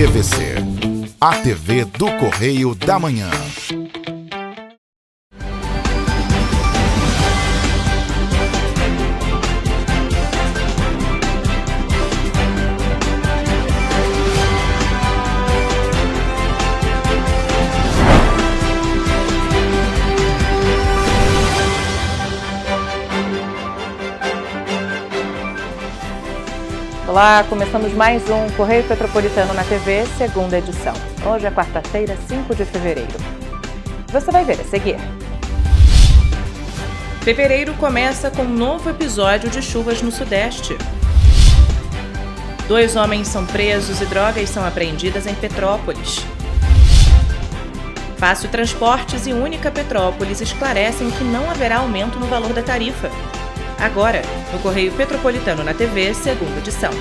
TVC, a TV do Correio da Manhã. Olá, começamos mais um Correio Petropolitano na TV, segunda edição. Hoje é quarta-feira, 5 de fevereiro. Você vai ver a seguir. Fevereiro começa com um novo episódio de chuvas no Sudeste. 2 homens são presos e drogas são apreendidas em Petrópolis. Fácil Transportes e Única Petrópolis esclarecem que não haverá aumento no valor da tarifa. Agora, no Correio Petropolitano na TV, segunda edição.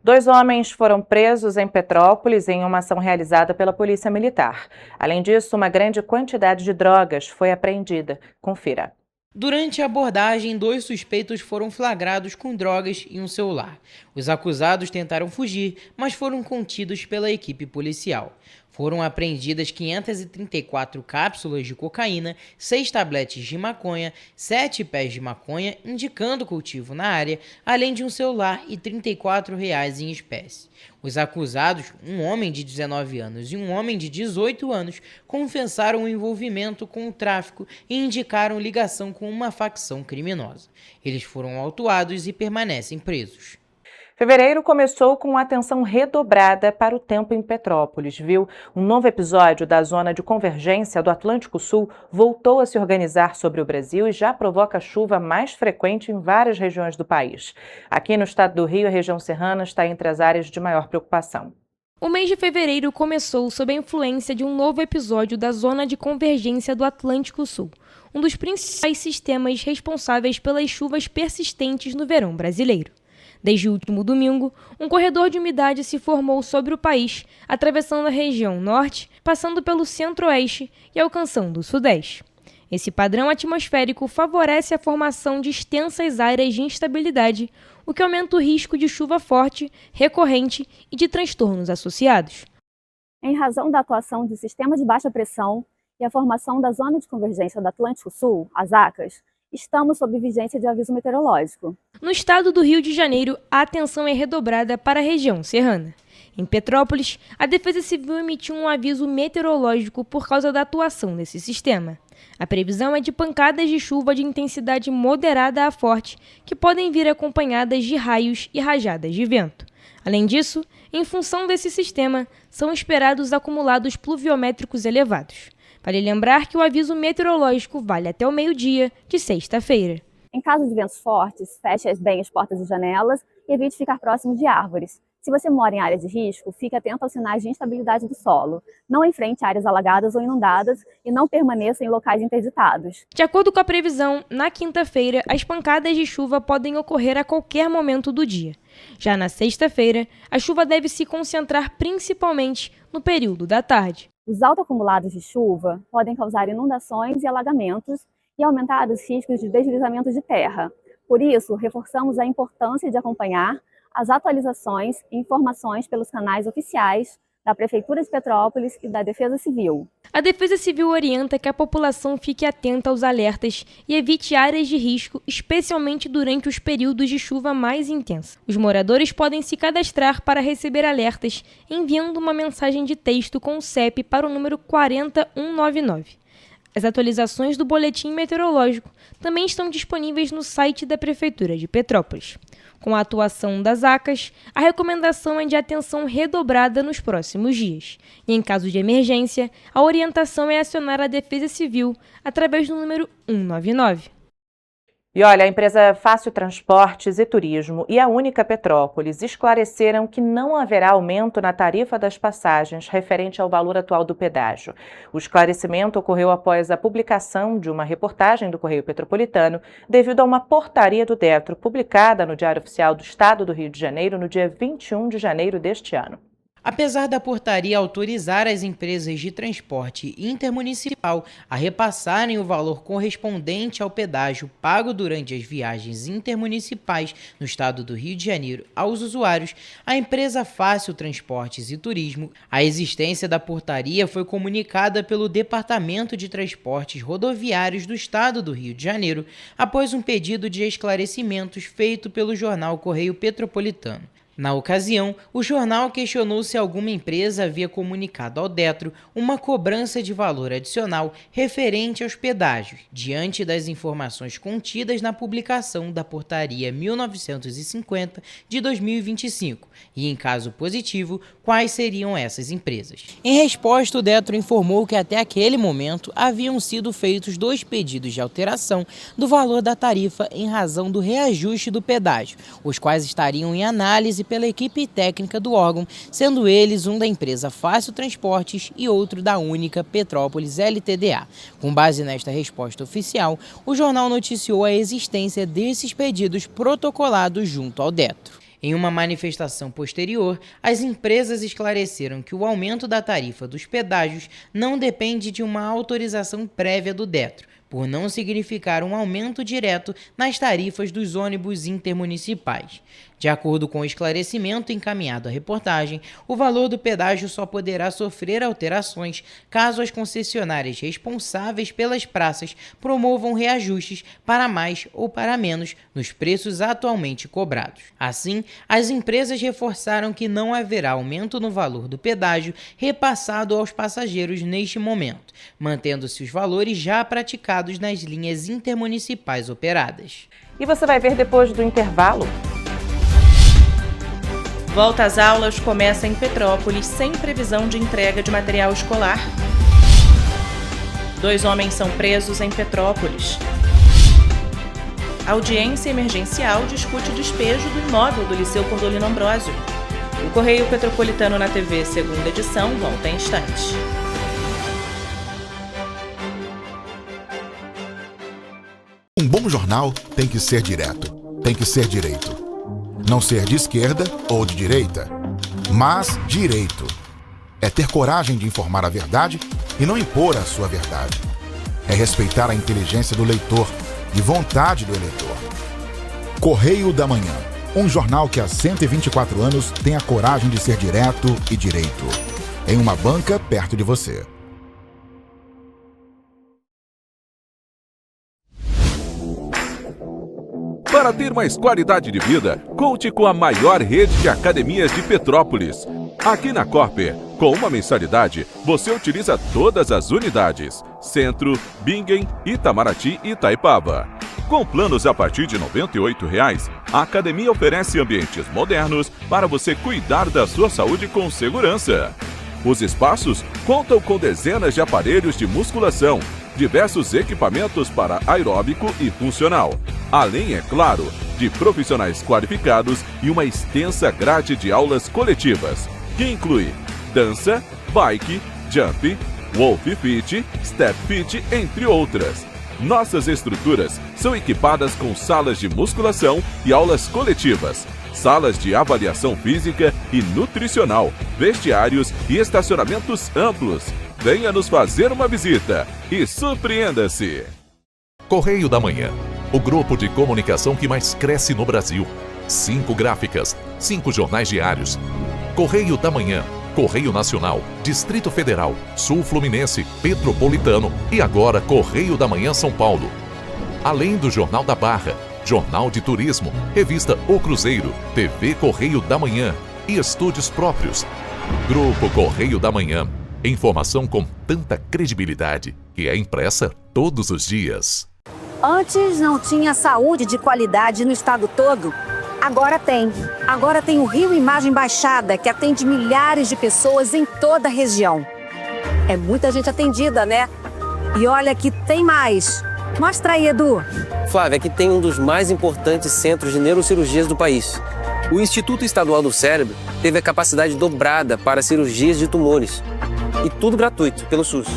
Dois homens foram presos em Petrópolis em uma ação realizada pela Polícia Militar. Além disso, uma grande quantidade de drogas foi apreendida. Confira. Durante a abordagem, 2 suspeitos foram flagrados com drogas e um celular. Os acusados tentaram fugir, mas foram contidos pela equipe policial. Foram apreendidas 534 cápsulas de cocaína, 6 tabletes de maconha, 7 pés de maconha, indicando cultivo na área, além de um celular e R$ 34 em espécie. Os acusados, um homem de 19 anos e um homem de 18 anos, confessaram o envolvimento com o tráfico e indicaram ligação com uma facção criminosa. Eles foram autuados e permanecem presos. Fevereiro começou com atenção redobrada para o tempo em Petrópolis, viu? Um novo episódio da zona de convergência do Atlântico Sul voltou a se organizar sobre o Brasil e já provoca chuva mais frequente em várias regiões do país. Aqui no estado do Rio, a região serrana está entre as áreas de maior preocupação. O mês de fevereiro começou sob a influência de um novo episódio da zona de convergência do Atlântico Sul, um dos principais sistemas responsáveis pelas chuvas persistentes no verão brasileiro. Desde o último domingo, um corredor de umidade se formou sobre o país, atravessando a região norte, passando pelo centro-oeste e alcançando o sudeste. Esse padrão atmosférico favorece a formação de extensas áreas de instabilidade, o que aumenta o risco de chuva forte, recorrente e de transtornos associados. Em razão da atuação de sistema de baixa pressão e a formação da Zona de Convergência do Atlântico Sul, as ACAS, estamos sob vigência de aviso meteorológico. No estado do Rio de Janeiro, a atenção é redobrada para a região serrana. Em Petrópolis, a Defesa Civil emitiu um aviso meteorológico por causa da atuação desse sistema. A previsão é de pancadas de chuva de intensidade moderada a forte, que podem vir acompanhadas de raios e rajadas de vento. Além disso, em função desse sistema, são esperados acumulados pluviométricos elevados. Vale lembrar que o aviso meteorológico vale até o meio-dia de sexta-feira. Em caso de ventos fortes, feche bem as portas e janelas e evite ficar próximo de árvores. Se você mora em área de risco, fique atento aos sinais de instabilidade do solo. Não enfrente áreas alagadas ou inundadas e não permaneça em locais interditados. De acordo com a previsão, na quinta-feira, as pancadas de chuva podem ocorrer a qualquer momento do dia. Já na sexta-feira, a chuva deve se concentrar principalmente no período da tarde. Os autoacumulados de chuva podem causar inundações e alagamentos e aumentar os riscos de deslizamento de terra. Por isso, reforçamos a importância de acompanhar as atualizações e informações pelos canais oficiais da Prefeitura de Petrópolis e da Defesa Civil. A Defesa Civil orienta que a população fique atenta aos alertas e evite áreas de risco, especialmente durante os períodos de chuva mais intensa. Os moradores podem se cadastrar para receber alertas enviando uma mensagem de texto com o CEP para o número 40199. As atualizações do boletim meteorológico também estão disponíveis no site da Prefeitura de Petrópolis. Com a atuação das ACAS, a recomendação é de atenção redobrada nos próximos dias. E em caso de emergência, a orientação é acionar a Defesa Civil através do número 199. E olha, a empresa Fácil Transportes e Turismo e a Única Petrópolis esclareceram que não haverá aumento na tarifa das passagens referente ao valor atual do pedágio. O esclarecimento ocorreu após a publicação de uma reportagem do Correio Petropolitano devido a uma portaria do Detro publicada no Diário Oficial do Estado do Rio de Janeiro no dia 21 de janeiro deste ano. Apesar da portaria autorizar as empresas de transporte intermunicipal a repassarem o valor correspondente ao pedágio pago durante as viagens intermunicipais no estado do Rio de Janeiro aos usuários, a empresa Fácil Transportes e Turismo, a existência da portaria foi comunicada pelo Departamento de Transportes Rodoviários do estado do Rio de Janeiro, após um pedido de esclarecimentos feito pelo jornal Correio Petropolitano. Na ocasião, o jornal questionou se alguma empresa havia comunicado ao Detro uma cobrança de valor adicional referente aos pedágios, diante das informações contidas na publicação da Portaria 1950 de 2025, e, em caso positivo, quais seriam essas empresas. Em resposta, o Detro informou que até aquele momento haviam sido feitos 2 pedidos de alteração do valor da tarifa em razão do reajuste do pedágio, os quais estariam em análise pela equipe técnica do órgão, sendo eles um da empresa Fácil Transportes e outro da Única Petrópolis Ltda. Com base nesta resposta oficial, o jornal noticiou a existência desses pedidos protocolados junto ao Detro. Em uma manifestação posterior, as empresas esclareceram que o aumento da tarifa dos pedágios não depende de uma autorização prévia do Detro, por não significar um aumento direto nas tarifas dos ônibus intermunicipais. De acordo com o esclarecimento encaminhado à reportagem, o valor do pedágio só poderá sofrer alterações caso as concessionárias responsáveis pelas praças promovam reajustes para mais ou para menos nos preços atualmente cobrados. Assim, as empresas reforçaram que não haverá aumento no valor do pedágio repassado aos passageiros neste momento, mantendo-se os valores já praticados nas linhas intermunicipais operadas. E você vai ver depois do intervalo. Volta às aulas começa em Petrópolis sem previsão de entrega de material escolar. 2 homens são presos em Petrópolis. Audiência emergencial discute despejo do imóvel do Liceu Cordolino Ambrósio. O Correio Petropolitano na TV, segunda edição, volta em instantes. Um bom jornal tem que ser direto, tem que ser direito. Não ser de esquerda ou de direita, mas direito. É ter coragem de informar a verdade e não impor a sua verdade. É respeitar a inteligência do leitor e vontade do eleitor. Correio da Manhã, um jornal que há 124 anos tem a coragem de ser direto e direito. Em uma banca perto de você. Para ter mais qualidade de vida, conte com a maior rede de academias de Petrópolis. Aqui na Corper, com uma mensalidade, você utiliza todas as unidades: Centro, Bingen, Itamaraty e Itaipava. Com planos a partir de R$ 98,00, a academia oferece ambientes modernos para você cuidar da sua saúde com segurança. Os espaços contam com dezenas de aparelhos de musculação, diversos equipamentos para aeróbico e funcional, além, é claro, de profissionais qualificados e uma extensa grade de aulas coletivas, que inclui dança, bike, jump, wolf fit, step fit, entre outras. Nossas estruturas são equipadas com salas de musculação e aulas coletivas, salas de avaliação física e nutricional, vestiários e estacionamentos amplos. Venha nos fazer uma visita e surpreenda-se! Correio da Manhã, o grupo de comunicação que mais cresce no Brasil. 5 gráficas, 5 jornais diários. Correio da Manhã, Correio Nacional, Distrito Federal, Sul Fluminense, Petropolitano e agora Correio da Manhã São Paulo. Além do Jornal da Barra, Jornal de Turismo, Revista O Cruzeiro, TV Correio da Manhã e estúdios próprios. Grupo Correio da Manhã. Informação com tanta credibilidade que é impressa todos os dias. Antes não tinha saúde de qualidade no estado todo. Agora tem. Agora tem o Rio Imagem Baixada, que atende milhares de pessoas em toda a região. É muita gente atendida, né? E olha que tem mais. Mostra aí, Edu. Flávia, aqui tem um dos mais importantes centros de neurocirurgias do país. O Instituto Estadual do Cérebro teve a capacidade dobrada para cirurgias de tumores. E tudo gratuito, pelo SUS.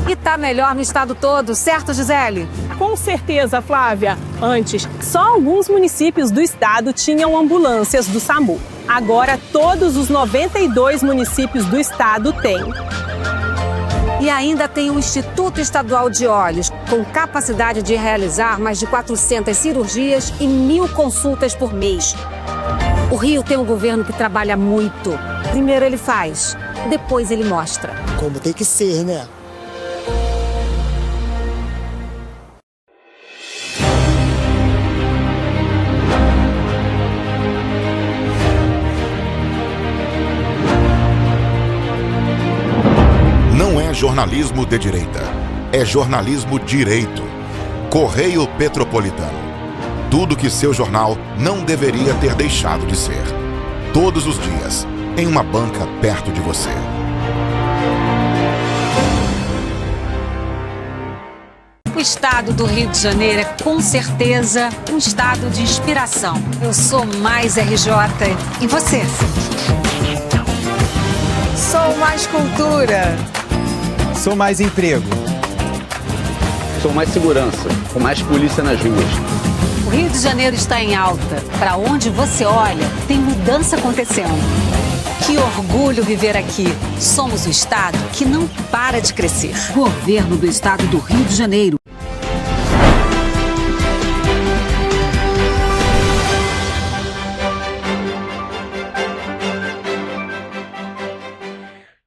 E tá melhor no estado todo, certo, Gisele? Com certeza, Flávia. Antes, só alguns municípios do estado tinham ambulâncias do SAMU. Agora todos os 92 municípios do estado têm. E ainda tem o Instituto Estadual de Olhos, com capacidade de realizar mais de 400 cirurgias e 1.000 consultas por mês. O Rio tem um governo que trabalha muito. Primeiro ele faz, depois ele mostra. Como tem que ser, né? Não é jornalismo de direita, é jornalismo direito. Correio Petropolitano. Tudo que seu jornal não deveria ter deixado de ser. Todos os dias, em uma banca perto de você. O estado do Rio de Janeiro é, com certeza, um estado de inspiração. Eu sou mais RJ. E você? Sou mais cultura. Sou mais emprego. Sou mais segurança, com mais polícia nas ruas. O Rio de Janeiro está em alta. Para onde você olha, tem mudança acontecendo. Que orgulho viver aqui. Somos o estado que não para de crescer. Governo do estado do Rio de Janeiro.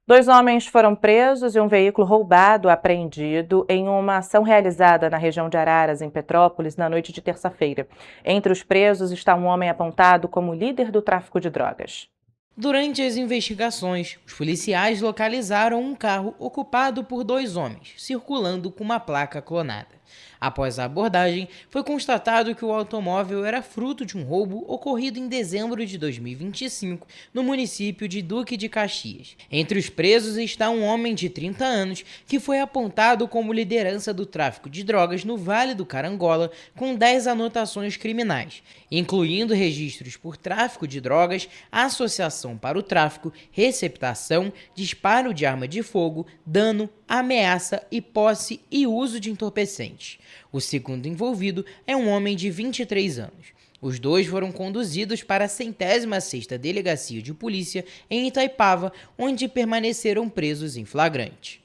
Dois homens foram presos e um veículo roubado apreendido em uma ação realizada na região de Araras, em Petrópolis, na noite de terça-feira. Entre os presos está um homem apontado como líder do tráfico de drogas. Durante as investigações, os policiais localizaram um carro ocupado por dois homens, circulando com uma placa clonada. Após a abordagem, foi constatado que o automóvel era fruto de um roubo ocorrido em dezembro de 2025, no município de Duque de Caxias. Entre os presos está um homem de 30 anos que foi apontado como liderança do tráfico de drogas no Vale do Carangola, com 10 anotações criminais, incluindo registros por tráfico de drogas, associação para o tráfico, receptação, disparo de arma de fogo, dano, ameaça e posse e uso de entorpecentes. O segundo envolvido é um homem de 23 anos. Os dois foram conduzidos para a 106ª Delegacia de Polícia em Itaipava, onde permaneceram presos em flagrante.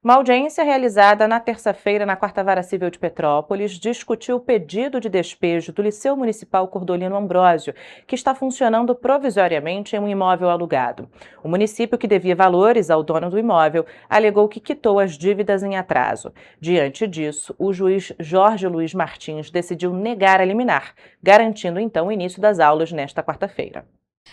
Uma audiência realizada na terça-feira na 4ª Vara Civil de Petrópolis discutiu o pedido de despejo do Liceu Municipal Cordolino Ambrósio, que está funcionando provisoriamente em um imóvel alugado. O município, que devia valores ao dono do imóvel, alegou que quitou as dívidas em atraso. Diante disso, o juiz Jorge Luiz Martins decidiu negar a liminar, garantindo então o início das aulas nesta quarta-feira.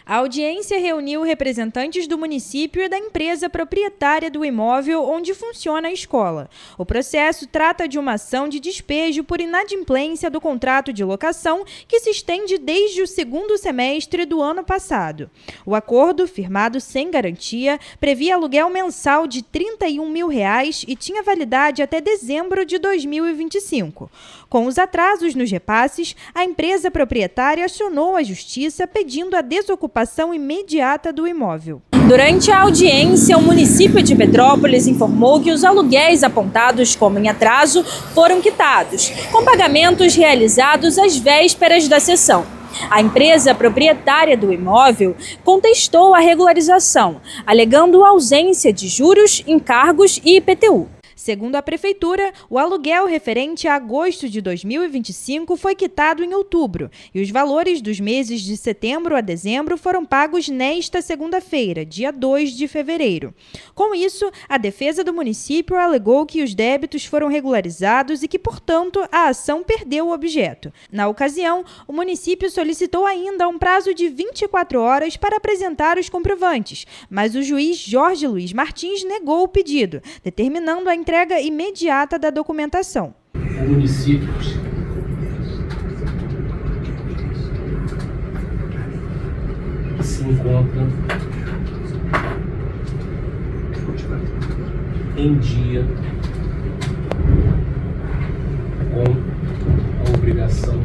A audiência reuniu representantes do município e da empresa proprietária do imóvel onde funciona a escola. O processo trata de uma ação de despejo por inadimplência do contrato de locação que se estende desde o segundo semestre do ano passado. O acordo, firmado sem garantia, previa aluguel mensal de R$ 31 mil e tinha validade até dezembro de 2025. Com os atrasos nos repasses, a empresa proprietária acionou a justiça pedindo a desocupação imediata do imóvel. Durante a audiência, o município de Petrópolis informou que os aluguéis apontados como em atraso foram quitados, com pagamentos realizados às vésperas da sessão. A empresa proprietária do imóvel contestou a regularização, alegando ausência de juros, encargos e IPTU. Segundo a Prefeitura, o aluguel referente a agosto de 2025 foi quitado em outubro e os valores dos meses de setembro a dezembro foram pagos nesta segunda-feira, dia 2 de fevereiro. Com isso, a defesa do município alegou que os débitos foram regularizados e que, portanto, a ação perdeu o objeto. Na ocasião, o município solicitou ainda um prazo de 24 horas para apresentar os comprovantes, mas o juiz Jorge Luiz Martins negou o pedido, determinando a entrega imediata da documentação. O município se encontra em dia com a obrigação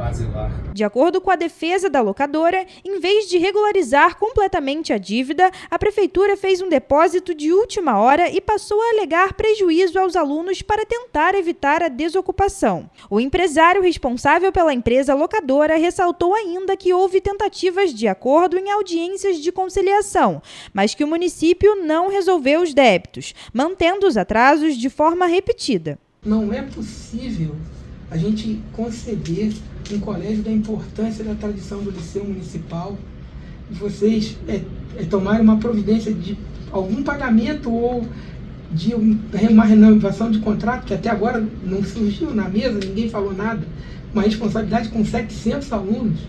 Baselar. De acordo com a defesa da locadora, em vez de regularizar completamente a dívida, a prefeitura fez um depósito de última hora e passou a alegar prejuízo aos alunos para tentar evitar a desocupação. O empresário responsável pela empresa locadora ressaltou ainda que houve tentativas de acordo em audiências de conciliação, mas que o município não resolveu os débitos, mantendo os atrasos de forma repetida. Não é possível a gente conceber um colégio da importância da tradição do Liceu Municipal e vocês tomarem uma providência de algum pagamento ou de uma renovação de contrato, que até agora não surgiu na mesa, ninguém falou nada, uma responsabilidade com 700 alunos.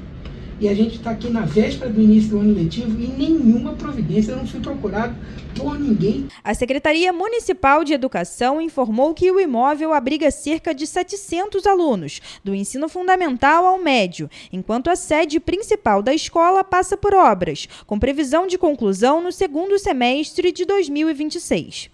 E a gente está aqui na véspera do início do ano letivo e nenhuma providência, eu não fui procurado por ninguém. A Secretaria Municipal de Educação informou que o imóvel abriga cerca de 700 alunos, do ensino fundamental ao médio, enquanto a sede principal da escola passa por obras, com previsão de conclusão no segundo semestre de 2026.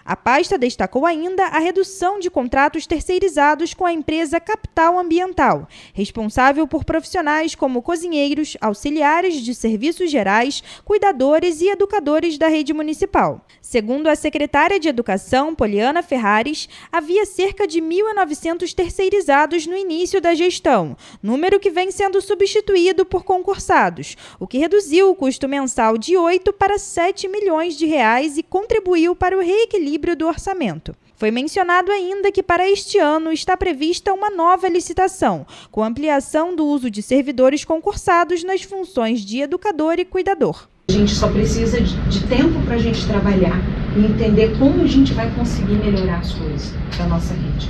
A pasta destacou ainda a redução de contratos terceirizados com a empresa Capital Ambiental, responsável por profissionais como cozinheiros, auxiliares de serviços gerais, cuidadores e educadores da rede municipal. Segundo a secretária de Educação, Poliana Ferrares, havia cerca de 1.900 terceirizados no início da gestão, número que vem sendo substituído por concursados, o que reduziu o custo mensal de 8 para 7 milhões de reais e contribuiu para o reequilíbrio do orçamento. Foi mencionado ainda que para este ano está prevista uma nova licitação, com ampliação do uso de servidores concursados nas funções de educador e cuidador. A gente só precisa de tempo para a gente trabalhar e entender como a gente vai conseguir melhorar as coisas da nossa rede.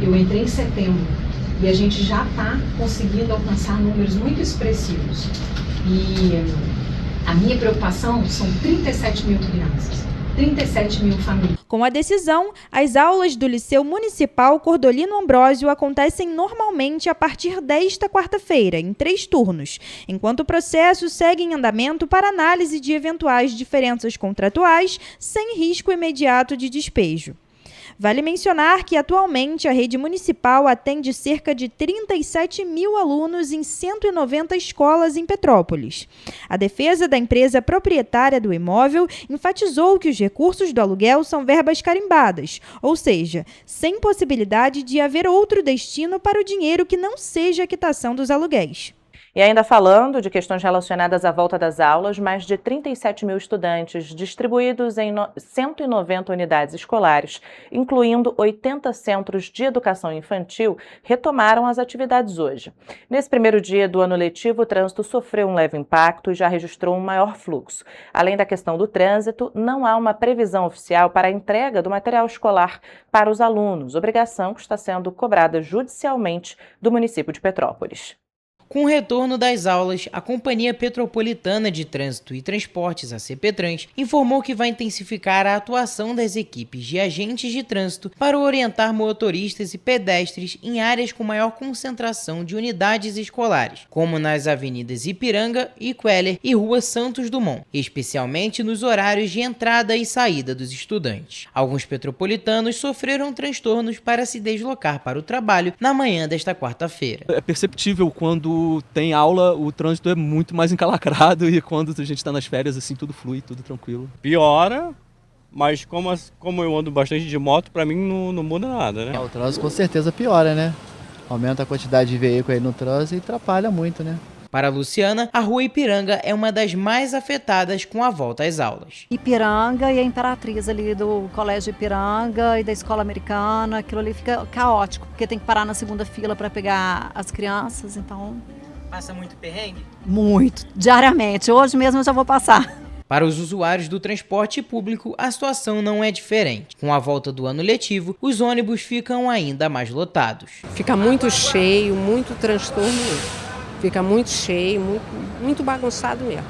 Eu entrei em setembro e a gente já está conseguindo alcançar números muito expressivos. E a minha preocupação são 37 mil crianças. 37 mil famílias. Com a decisão, as aulas do Liceu Municipal Cordolino Ambrósio acontecem normalmente a partir desta quarta-feira, em 3 turnos, enquanto o processo segue em andamento para análise de eventuais diferenças contratuais, sem risco imediato de despejo. Vale mencionar que, atualmente, a rede municipal atende cerca de 37 mil alunos em 190 escolas em Petrópolis. A defesa da empresa proprietária do imóvel enfatizou que os recursos do aluguel são verbas carimbadas, ou seja, sem possibilidade de haver outro destino para o dinheiro que não seja a quitação dos aluguéis. E ainda falando de questões relacionadas à volta das aulas, mais de 37 mil estudantes distribuídos em 190 unidades escolares, incluindo 80 centros de educação infantil, retomaram as atividades hoje. Nesse primeiro dia do ano letivo, o trânsito sofreu um leve impacto e já registrou um maior fluxo. Além da questão do trânsito, não há uma previsão oficial para a entrega do material escolar para os alunos, obrigação que está sendo cobrada judicialmente do município de Petrópolis. Com o retorno das aulas, a Companhia Petropolitana de Trânsito e Transportes, a CPTrans, informou que vai intensificar a atuação das equipes de agentes de trânsito para orientar motoristas e pedestres em áreas com maior concentração de unidades escolares, como nas avenidas Ipiranga, Iqueller e Rua Santos Dumont, especialmente nos horários de entrada e saída dos estudantes. Alguns petropolitanos sofreram transtornos para se deslocar para o trabalho na manhã desta quarta-feira. É perceptível quando tem aula, o trânsito é muito mais encalacrado e quando a gente está nas férias, assim, tudo flui, tudo tranquilo. Piora, mas como eu ando bastante de moto, para mim não muda nada, né? O trânsito com certeza piora, né? Aumenta a quantidade de veículos aí no trânsito e atrapalha muito, né? Para a Luciana, a Rua Ipiranga é uma das mais afetadas com a volta às aulas. Ipiranga e a Imperatriz ali do Colégio Ipiranga e da Escola Americana, aquilo ali fica caótico, porque tem que parar na segunda fila para pegar as crianças, então... Passa muito perrengue? Muito, diariamente. Hoje mesmo eu já vou passar. Para os usuários do transporte público, a situação não é diferente. Com a volta do ano letivo, os ônibus ficam ainda mais lotados. Fica muito cheio, muito transtorno. Fica muito cheio, muito bagunçado mesmo.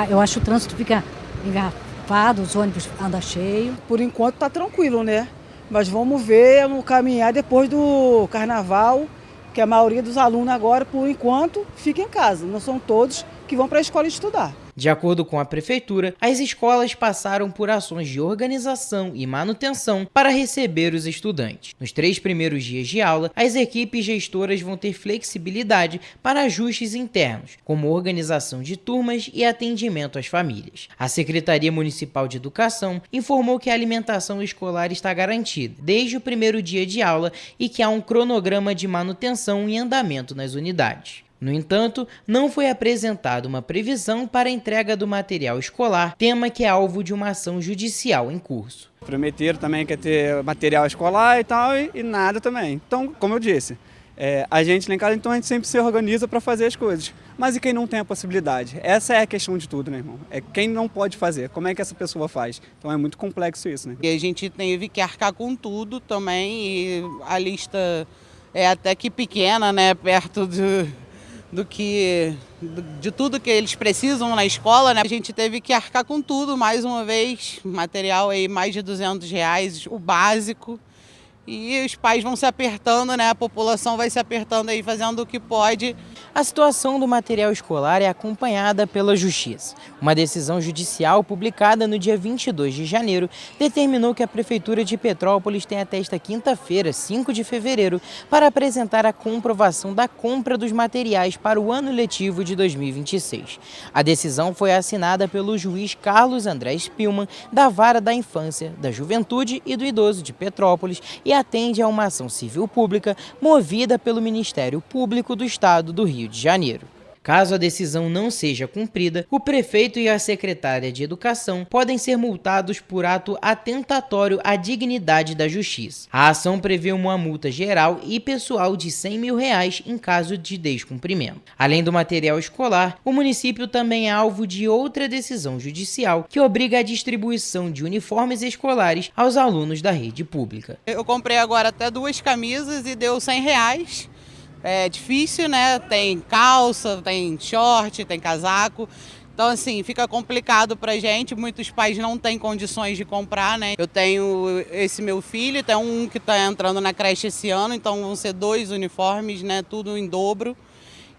Eu acho que o trânsito fica engarrafado, os ônibus andam cheios. Por enquanto tá tranquilo, né? Mas vamos ver no caminhar depois do carnaval, que a maioria dos alunos agora, por enquanto, fica em casa. Não são todos que vão para a escola estudar. De acordo com a prefeitura, as escolas passaram por ações de organização e manutenção para receber os estudantes. Nos 3 primeiros dias de aula, as equipes gestoras vão ter flexibilidade para ajustes internos, como organização de turmas e atendimento às famílias. A Secretaria Municipal de Educação informou que a alimentação escolar está garantida desde o primeiro dia de aula e que há um cronograma de manutenção em andamento nas unidades. No entanto, não foi apresentada uma previsão para a entrega do material escolar, tema que é alvo de uma ação judicial em curso. Prometeram também que ia ter material escolar e tal, e nada também. Então, como eu disse, a gente lá em casa, então a gente sempre se organiza para fazer as coisas. Mas e quem não tem a possibilidade? Essa é a questão de tudo, né, irmão? É quem não pode fazer, como é que essa pessoa faz? Então é muito complexo isso, né? E a gente teve que arcar com tudo também, e a lista é até que pequena, né, perto de tudo que eles precisam na escola, né? A gente teve que arcar com tudo, mais uma vez, material aí mais de R$200, o básico. E os pais vão se apertando, né? A população vai se apertando aí, fazendo o que pode. A situação do material escolar é acompanhada pela Justiça. Uma decisão judicial publicada no dia 22 de janeiro determinou que a Prefeitura de Petrópolis tem até esta quinta-feira, 5 de fevereiro, para apresentar a comprovação da compra dos materiais para o ano letivo de 2026. A decisão foi assinada pelo juiz Carlos André Spillman, da Vara da Infância, da Juventude e do Idoso de Petrópolis, e atende a uma ação civil pública movida pelo Ministério Público do Estado do Rio de Janeiro. Caso a decisão não seja cumprida, o prefeito e a secretária de Educação podem ser multados por ato atentatório à dignidade da justiça. A ação prevê uma multa geral e pessoal de R$100 mil em caso de descumprimento. Além do material escolar, o município também é alvo de outra decisão judicial que obriga a distribuição de uniformes escolares aos alunos da rede pública. Eu comprei agora até 2 camisas e deu R$100. É difícil, né? Tem calça, tem short, tem casaco. Então, assim, fica complicado pra gente. Muitos pais não têm condições de comprar, né? Eu tenho esse meu filho, tem um que tá entrando na creche esse ano, então vão ser 2 uniformes, né? Tudo em dobro.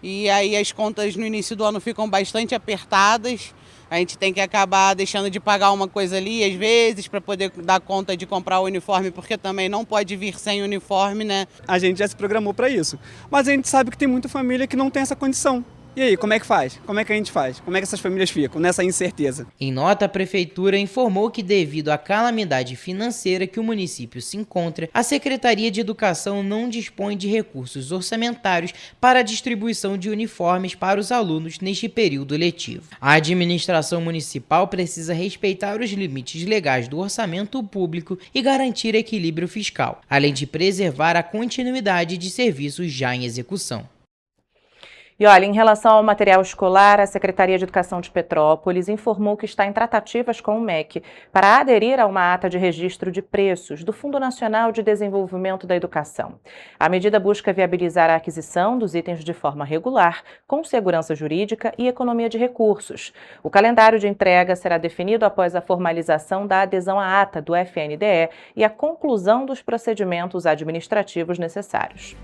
E aí as contas no início do ano ficam bastante apertadas. A gente tem que acabar deixando de pagar uma coisa ali, às vezes, para poder dar conta de comprar o uniforme, porque também não pode vir sem uniforme, né? A gente já se programou para isso. Mas a gente sabe que tem muita família que não tem essa condição. E aí, como é que faz? Como é que a gente faz? Como é que essas famílias ficam nessa incerteza? Em nota, a Prefeitura informou que, devido à calamidade financeira que o município se encontra, a Secretaria de Educação não dispõe de recursos orçamentários para a distribuição de uniformes para os alunos neste período letivo. A administração municipal precisa respeitar os limites legais do orçamento público e garantir equilíbrio fiscal, além de preservar a continuidade de serviços já em execução. E olha, em relação ao material escolar, a Secretaria de Educação de Petrópolis informou que está em tratativas com o MEC para aderir a uma ata de registro de preços do Fundo Nacional de Desenvolvimento da Educação. A medida busca viabilizar a aquisição dos itens de forma regular, com segurança jurídica e economia de recursos. O calendário de entrega será definido após a formalização da adesão à ata do FNDE e a conclusão dos procedimentos administrativos necessários.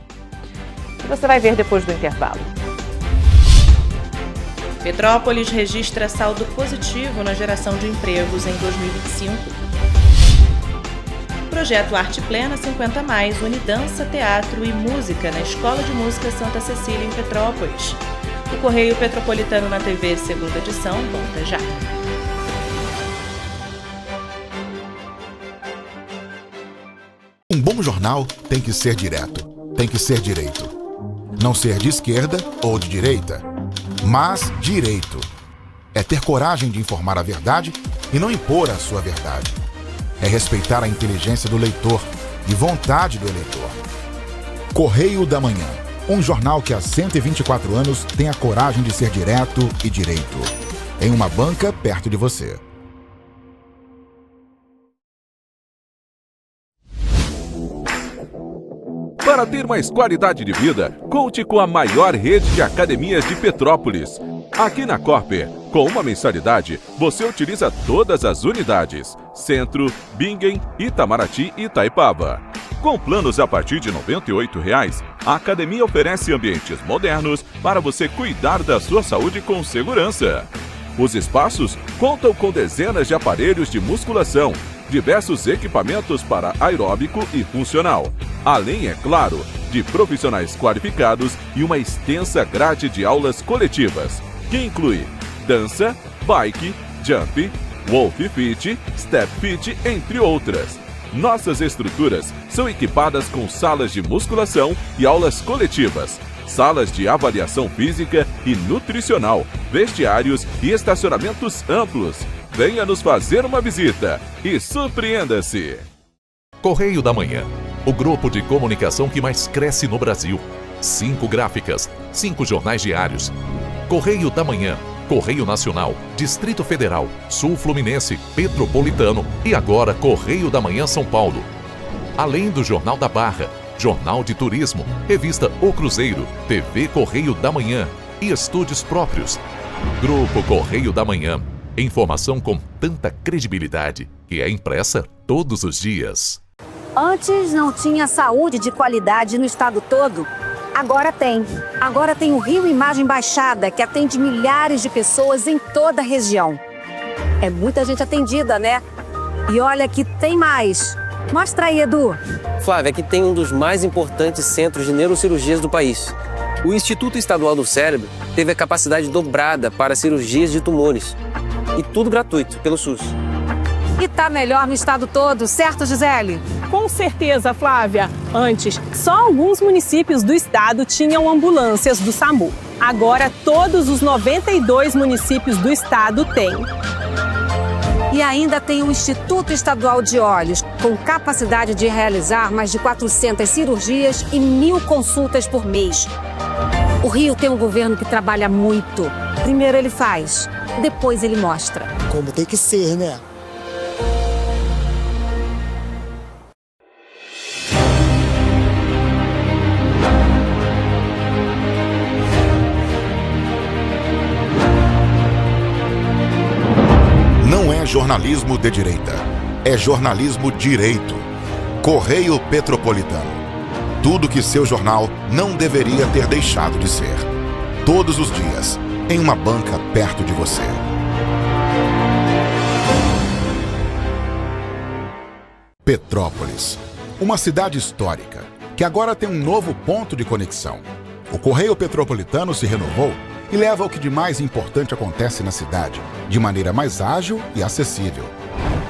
E você vai ver depois do intervalo. Petrópolis registra saldo positivo na geração de empregos em 2025. Projeto Arte Plena 50+, une dança, teatro e música na Escola de Música Santa Cecília, em Petrópolis. O Correio Petropolitano na TV, segunda edição, volta já. Um bom jornal tem que ser direto, tem que ser direito. Não ser de esquerda ou de direita, mas direito. É ter coragem de informar a verdade e não impor a sua verdade. É respeitar a inteligência do leitor e vontade do eleitor. Correio da Manhã, um jornal que há 124 anos tem a coragem de ser direto e direito. Em uma banca perto de você. Para ter mais qualidade de vida, conte com a maior rede de academias de Petrópolis. Aqui na Corper, com uma mensalidade, você utiliza todas as unidades: Centro, Bingen, Itamaraty e Itaipava. Com planos a partir de R$ 98,00, a academia oferece ambientes modernos para você cuidar da sua saúde com segurança. Os espaços contam com dezenas de aparelhos de musculação, diversos equipamentos para aeróbico e funcional, além, é claro, de profissionais qualificados e uma extensa grade de aulas coletivas, que inclui dança, bike, jump, Wolf Fit, Step Fit, entre outras. Nossas estruturas são equipadas com salas de musculação e aulas coletivas, salas de avaliação física e nutricional, vestiários e estacionamentos amplos. Venha nos fazer uma visita e surpreenda-se! Correio da Manhã, o grupo de comunicação que mais cresce no Brasil. 5 gráficas, 5 jornais diários. Correio da Manhã, Correio Nacional, Distrito Federal, Sul Fluminense, Petropolitano e agora Correio da Manhã São Paulo. Além do Jornal da Barra, Jornal de Turismo, Revista O Cruzeiro, TV Correio da Manhã e estúdios próprios. Grupo Correio da Manhã. Informação com tanta credibilidade que é impressa todos os dias. Antes não tinha saúde de qualidade no estado todo. Agora tem. Agora tem o Rio Imagem Baixada, que atende milhares de pessoas em toda a região. É muita gente atendida, né? E olha que tem mais. Mostra aí, Edu. Flávia, aqui tem um dos mais importantes centros de neurocirurgias do país. O Instituto Estadual do Cérebro teve a capacidade dobrada para cirurgias de tumores. E tudo gratuito, pelo SUS. E tá melhor no estado todo, certo, Gisele? Com certeza, Flávia. Antes, só alguns municípios do estado tinham ambulâncias do SAMU. Agora, todos os 92 municípios do estado têm. E ainda tem o Instituto Estadual de Olhos, com capacidade de realizar mais de 400 cirurgias e 1.000 consultas por mês. O Rio tem um governo que trabalha muito. Primeiro ele faz, depois ele mostra. Como tem que ser, né? Não é jornalismo de direita, é jornalismo direito. Correio Petropolitano. Tudo que seu jornal não deveria ter deixado de ser. Todos os dias, em uma banca perto de você. Petrópolis, uma cidade histórica, que agora tem um novo ponto de conexão. O Correio Petropolitano se renovou e leva o que de mais importante acontece na cidade, de maneira mais ágil e acessível.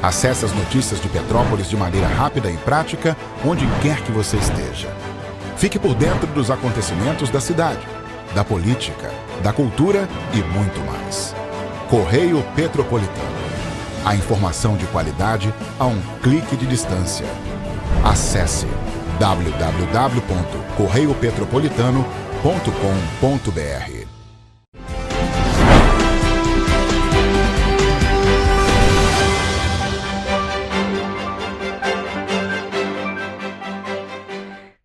Acesse as notícias de Petrópolis de maneira rápida e prática, onde quer que você esteja. Fique por dentro dos acontecimentos da cidade, da política, da cultura e muito mais. Correio Petropolitano. A informação de qualidade a um clique de distância. Acesse www.correiopetropolitano.com.br.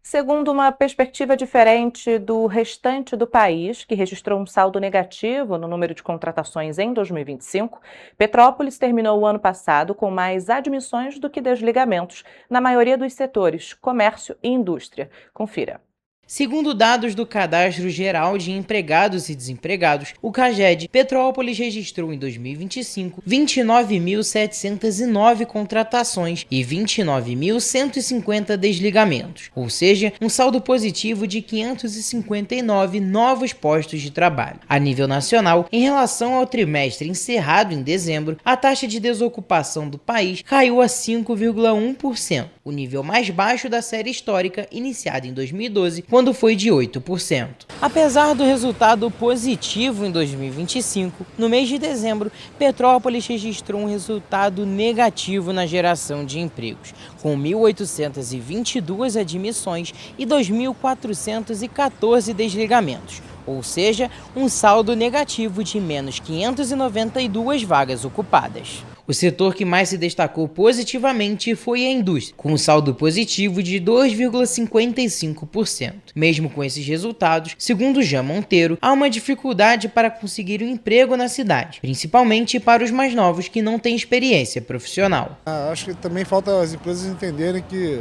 Segundo uma perspectiva diferente do restante do país, que registrou um saldo negativo no número de contratações em 2025, Petrópolis terminou o ano passado com mais admissões do que desligamentos na maioria dos setores, comércio e indústria. Confira. Segundo dados do Cadastro Geral de Empregados e Desempregados, o CAGED, Petrópolis registrou em 2025 29.709 contratações e 29.150 desligamentos, ou seja, um saldo positivo de 559 novos postos de trabalho. A nível nacional, em relação ao trimestre encerrado em dezembro, a taxa de desocupação do país caiu a 5,1%, o nível mais baixo da série histórica iniciada em 2012, quando foi de 8%. Apesar do resultado positivo em 2025, no mês de dezembro, Petrópolis registrou um resultado negativo na geração de empregos, com 1.822 admissões e 2.414 desligamentos, ou seja, um saldo negativo de menos 592 vagas ocupadas. O setor que mais se destacou positivamente foi a indústria, com um saldo positivo de 2,55%. Mesmo com esses resultados, segundo Jean Monteiro, há uma dificuldade para conseguir um emprego na cidade, principalmente para os mais novos que não têm experiência profissional. Acho que também falta as empresas entenderem que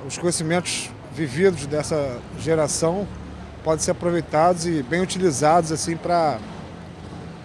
os conhecimentos vividos dessa geração podem ser aproveitados e bem utilizados assim para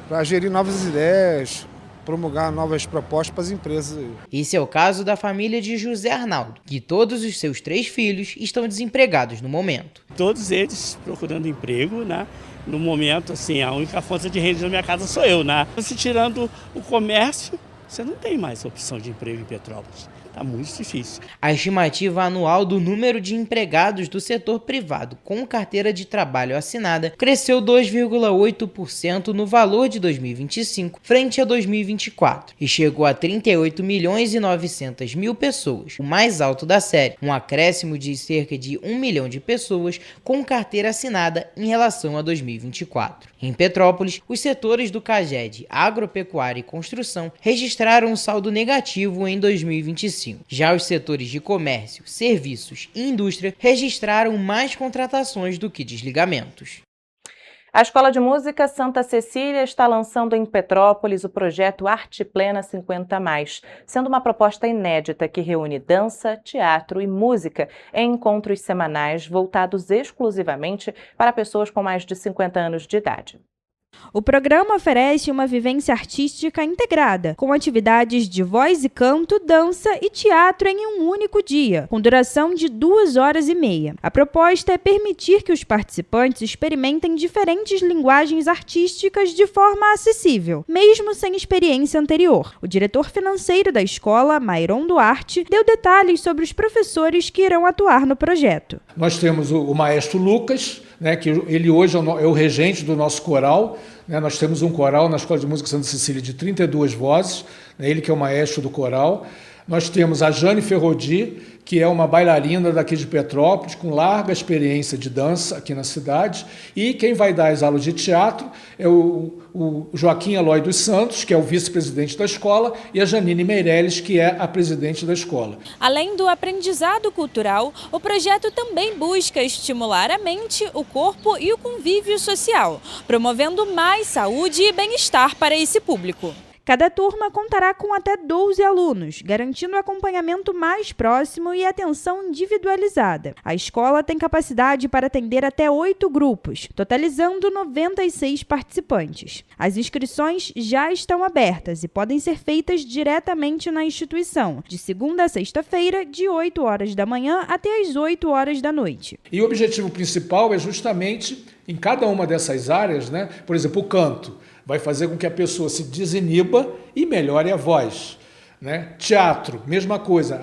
para gerir novas ideias, promulgar novas propostas para as empresas. Esse é o caso da família de José Arnaldo, que todos os seus 3 filhos estão desempregados no momento. Todos eles procurando emprego, né? No momento, assim, a única fonte de renda da minha casa sou eu, né? Se tirando o comércio, você não tem mais opção de emprego em Petrópolis. Está muito difícil. A estimativa anual do número de empregados do setor privado com carteira de trabalho assinada cresceu 2,8% no valor de 2025 frente a 2024 e chegou a 38.900.000 pessoas, o mais alto da série, um acréscimo de cerca de 1 milhão de pessoas com carteira assinada em relação a 2024. Em Petrópolis, os setores do CAGED, agropecuária e construção registraram um saldo negativo em 2025. Já os setores de comércio, serviços e indústria registraram mais contratações do que desligamentos. A Escola de Música Santa Cecília está lançando em Petrópolis o projeto Arte Plena 50+, sendo uma proposta inédita que reúne dança, teatro e música em encontros semanais voltados exclusivamente para pessoas com mais de 50 anos de idade. O programa oferece uma vivência artística integrada, com atividades de voz e canto, dança e teatro em um único dia, com duração de 2h30. A proposta é permitir que os participantes experimentem diferentes linguagens artísticas de forma acessível, mesmo sem experiência anterior. O diretor financeiro da escola, Mairon Duarte, deu detalhes sobre os professores que irão atuar no projeto. Nós temos o maestro Lucas, né, que ele hoje é o regente do nosso coral. Né, nós temos um coral na Escola de Música Santa Cecília de 32 vozes, né, ele que é o maestro do coral. Nós temos a Jane Ferrodi, que é uma bailarina daqui de Petrópolis, com larga experiência de dança aqui na cidade. E quem vai dar as aulas de teatro é o Joaquim Eloy dos Santos, que é o vice-presidente da escola, e a Janine Meirelles, que é a presidente da escola. Além do aprendizado cultural, o projeto também busca estimular a mente, o corpo e o convívio social, promovendo mais saúde e bem-estar para esse público. Cada turma contará com até 12 alunos, garantindo acompanhamento mais próximo e atenção individualizada. A escola tem capacidade para atender até 8 grupos, totalizando 96 participantes. As inscrições já estão abertas e podem ser feitas diretamente na instituição, de segunda a sexta-feira, de 8 horas da manhã até as 8 horas da noite. E o objetivo principal é justamente, em cada uma dessas áreas, né, por exemplo, o canto, vai fazer com que a pessoa se desiniba e melhore a voz. Né? Teatro, mesma coisa,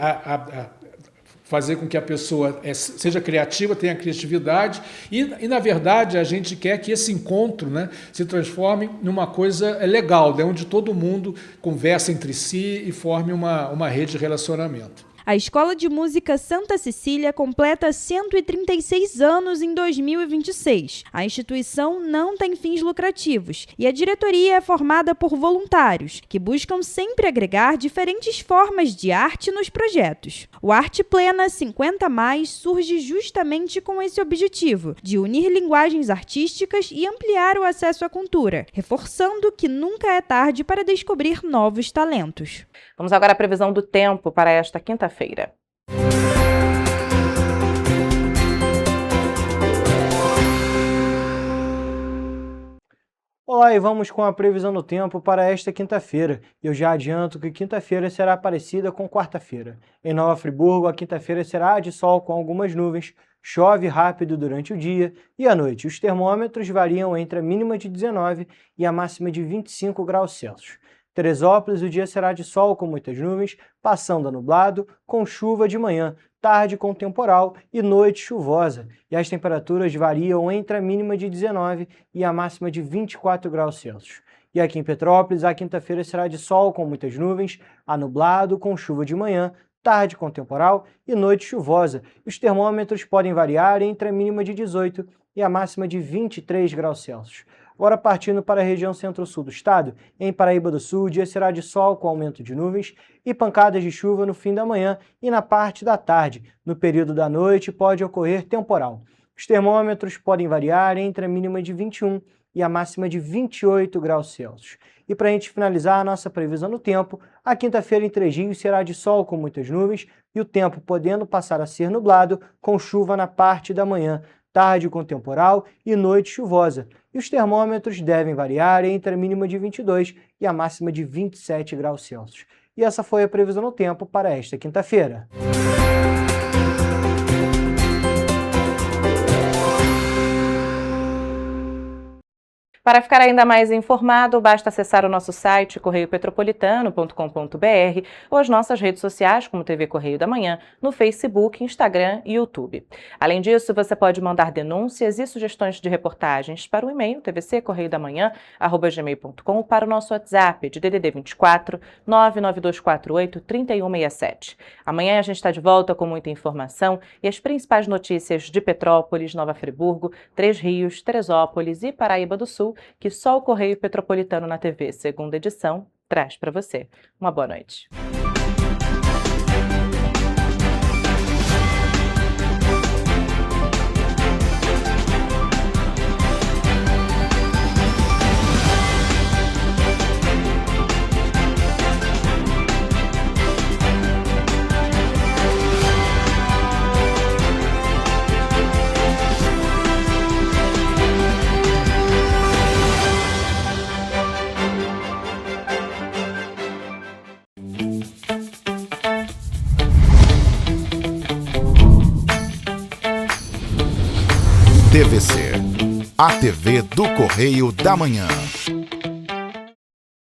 fazer com que a pessoa seja criativa, tenha criatividade e, na verdade, a gente quer que esse encontro, né, se transforme numa coisa legal, né, onde todo mundo conversa entre si e forme uma rede de relacionamento. A Escola de Música Santa Cecília completa 136 anos em 2026. A instituição não tem fins lucrativos e a diretoria é formada por voluntários, que buscam sempre agregar diferentes formas de arte nos projetos. O Arte Plena 50+, surge justamente com esse objetivo, de unir linguagens artísticas e ampliar o acesso à cultura, reforçando que nunca é tarde para descobrir novos talentos. Vamos agora à previsão do tempo para esta quinta-feira. Olá, e vamos com a previsão do tempo para esta quinta-feira. Eu já adianto que quinta-feira será parecida com quarta-feira. Em Nova Friburgo, a quinta-feira será de sol com algumas nuvens, chove rápido durante o dia e à noite. Os termômetros variam entre a mínima de 19 e a máxima de 25 graus Celsius. Teresópolis, o dia será de sol com muitas nuvens, passando a nublado, com chuva de manhã, tarde com temporal e noite chuvosa. E as temperaturas variam entre a mínima de 19 e a máxima de 24 graus Celsius. E aqui em Petrópolis, a quinta-feira será de sol com muitas nuvens, a nublado, com chuva de manhã, tarde com temporal e noite chuvosa. Os termômetros podem variar entre a mínima de 18 e a máxima de 23 graus Celsius. Agora partindo para a região centro-sul do estado, em Paraíba do Sul, o dia será de sol com aumento de nuvens e pancadas de chuva no fim da manhã e na parte da tarde. No período da noite pode ocorrer temporal. Os termômetros podem variar entre a mínima de 21 e a máxima de 28 graus Celsius. E para a gente finalizar a nossa previsão do tempo, a quinta-feira em Três Rios será de sol com muitas nuvens e o tempo podendo passar a ser nublado com chuva na parte da manhã. tarde com temporal e noite chuvosa. E os termômetros devem variar entre a mínima de 22 e a máxima de 27 graus Celsius. E essa foi a previsão do tempo para esta quinta-feira. Para ficar ainda mais informado, basta acessar o nosso site correiopetropolitano.com.br ou as nossas redes sociais, como TV Correio da Manhã, no Facebook, Instagram e YouTube. Além disso, você pode mandar denúncias e sugestões de reportagens para o e-mail tvccorreiodamanhã@gmail.com ou para o nosso WhatsApp de DDD 24 99248 3167. Amanhã a gente está de volta com muita informação e as principais notícias de Petrópolis, Nova Friburgo, Três Rios, Teresópolis e Paraíba do Sul, que só o Correio Petropolitano na TV, segunda edição, traz para você. Uma boa noite. TVC, a TV do Correio da Manhã.